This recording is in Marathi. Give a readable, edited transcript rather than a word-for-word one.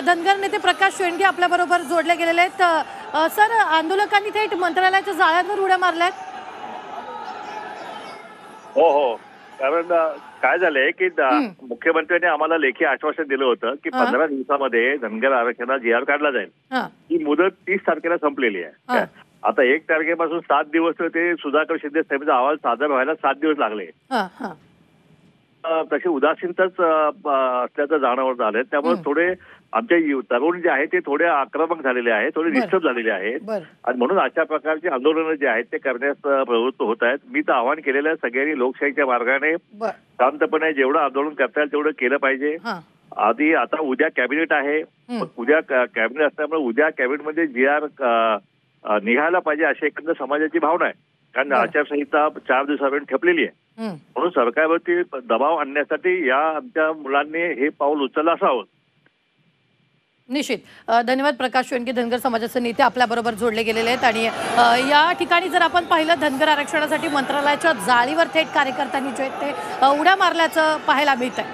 धनगर नेते प्रकाश शेंडगे आपल्या बरोबर जोडले गेलेले आहेत। सर, आंदोलकांनी थेट मंत्रालयाच्या जाळ्यांवर उड्या मारल्यात। हो हो, कारण काय झालंय की मुख्यमंत्र्यांनी आम्हाला लेखी आश्वासन दिलं होतं की 15 दिवसामध्ये धनगर आरक्षणाला जी आर काढला जाईल। ही मुदत 30 तारखेला संपलेली आहे। आता 1 तारखेपासून 7 दिवस ते सुधाकर शिंदे साहेबांचा अहवाल सादर व्हायला 7 दिवस लागले। तशी उदासीनताच असल्याचं जाणवत झालंय। त्यामुळे थोडे आमचे तरुण जे आहेत ते थोडे आक्रमक झालेले आहेत, थोडे डिस्टर्ब झालेले आहेत आणि म्हणून अशा प्रकारची आंदोलनं जे आहेत ते करण्यास प्रवृत्त होत आहेत। मी तर आवाहन केलेलं आहे सगळ्यांनी लोकशाहीच्या मार्गाने शांतपणे जेवढं आंदोलन करता येईल तेवढं केलं पाहिजे। आधी आता उद्या कॅबिनेट आहे, उद्या कॅबिनेट असल्यामुळे उद्या कॅबिनेटमध्ये जी आर निघायला पाहिजे अशी एकंदर समाजाची भावना आहे। कारण आचारसंहिता 4 दिवसापर्यंत ठेपलेली आहे, म्हणून सरकारवरती दबाव आणण्यासाठी या आमच्या मुलांनी हे पाऊल उचललं असावं। निश्चित। धन्यवाद प्रकाश शेंडगे, धनगर समाजाचे नेते आपल्या बरोबर जोडले गेलेले आहेत। आणि या ठिकाणी जर आपण पाहिलं, धनगर आरक्षणासाठी मंत्रालयाच्या जाळीवर थेट कार्यकर्त्यांनी जे ते उड्या मारल्याचं पाहायला मिळतंय।